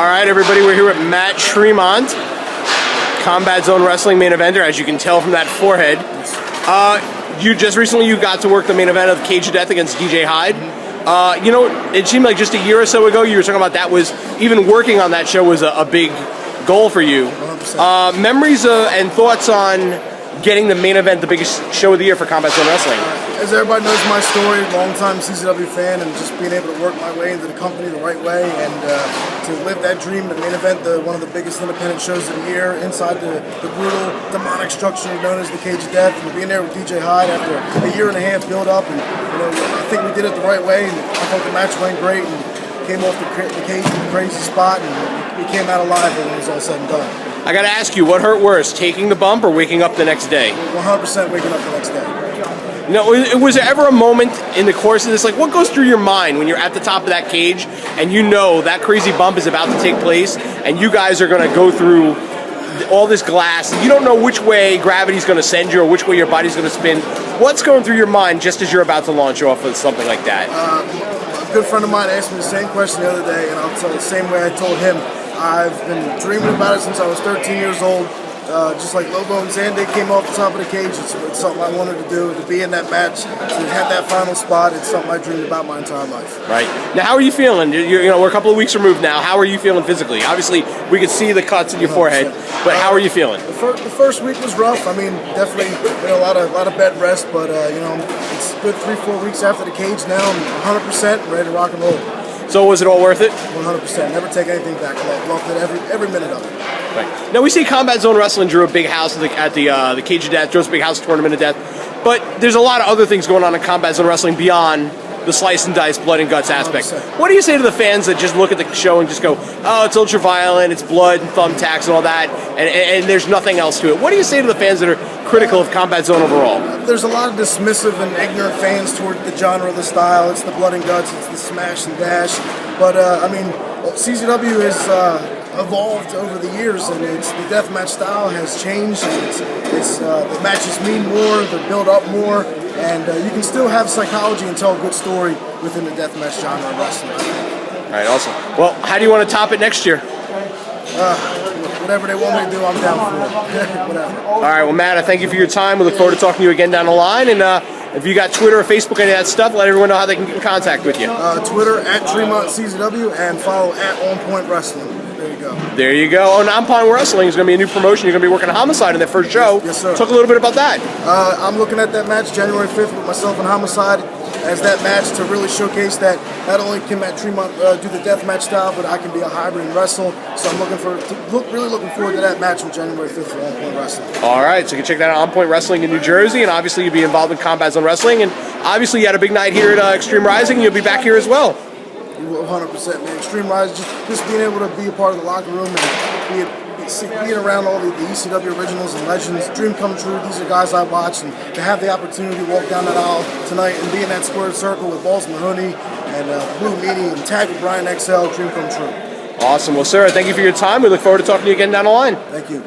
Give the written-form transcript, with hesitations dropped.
right, everybody, we're here with Matt Tremont, Combat Zone Wrestling main eventer, as you can tell from that forehead. You just recently got to work the main event of Cage of Death against DJ Hyde. You know, it seemed like just a year or so ago you were talking about that was, even working on that show was a big goal for you. 100%. Memories and thoughts on getting the main event, the biggest show of the year for Combat Zone Wrestling? As everybody knows my story, long-time CZW fan, and just being able to work my way into the company the right way, and to live that dream, the main event, one of the biggest independent shows of the year, inside the brutal, demonic structure known as the Cage of Death, and being there with DJ Hyde after a year and a half build up, and you know, I think we did it the right way, and I thought the match went great, and came off the cage in a crazy spot, and we came out alive when it was all said and done. I gotta ask you, what hurt worse, taking the bump or waking up the next day? 100% waking up the next day. You know, was there ever a moment in the course of this, like what goes through your mind when you're at the top of that cage and you know that crazy bump is about to take place and you guys are gonna go through all this glass, you don't know which way gravity's gonna send you or which way your body's gonna spin. What's going through your mind just as you're about to launch off with something like that? A good friend of mine asked me the same question the other day, and I'll tell the same way I told him. I've been dreaming about it since I was 13 years old. Just like Lobo and Zandig came off the top of the cage, it's something I wanted to do, to be in that match, to have that final spot. It's something I dreamed about my entire life. Right. Now, how are you feeling? You know, we're a couple of weeks removed now. How are you feeling physically? Obviously, we could see the cuts in your 100%. Forehead, but how are you feeling? The first week was rough. I mean, definitely a lot of bed rest, but you know, it's good 3-4 weeks after the cage now. I'm 100% ready to rock and roll. So was it all worth it? 100%. Never take anything back. Loved it every minute of it. Right. Now we see Combat Zone Wrestling drew a big house at the Cage of Death, Joe's Big House Tournament of Death, but there's a lot of other things going on in Combat Zone Wrestling beyond the slice and dice, blood and guts aspect. 100%. What do you say to the fans that just look at the show and just go, oh, it's ultra violent, it's blood and thumbtacks and all that, and there's nothing else to it? What do you say to the fans that are critical of Combat Zone overall? There's a lot of dismissive and ignorant fans toward the genre, the style. It's the blood and guts, it's the smash and dash. But I mean, CZW has evolved over the years, and the deathmatch style has changed. The matches mean more, they build up more, and you can still have psychology and tell a good story within the deathmatch genre of wrestling. All right, awesome. Well, how do you want to top it next year? Whatever they want me to do, I'm down for it. Whatever. All right, well, Matt, I thank you for your time. We look forward to talking to you again down the line, and if you got Twitter or Facebook, any of that stuff, let everyone know how they can get in contact with you. Twitter at Tremont CZW and follow at On Point Wrestling. There you go. There you go. Oh, and On Point Wrestling is going to be a new promotion. You're going to be working on Homicide in their first show. Yes, sir. Talk a little bit about that. I'm looking at that match January 5th with myself and Homicide as that match to really showcase that not only can Matt Tremont do the deathmatch style, but I can be a hybrid and wrestle. So I'm really looking forward to that match on January 5th for On Point Wrestling. All right, so you can check that out, On Point Wrestling in New Jersey, and obviously you'll be involved in Combat Zone Wrestling, and obviously you had a big night here at Extreme Rising, and you'll be back here as well. 100%, man. Extreme Rising, just being able to be a part of the locker room and being around all the ECW originals and legends, dream come true. These are guys I watch, and to have the opportunity to walk down that aisle tonight and be in that squared circle with Balls Mahoney and Blue Meanie and tag with Brian XL, dream come true. Awesome. Well, sir, thank you for your time. We look forward to talking to you again down the line. Thank you.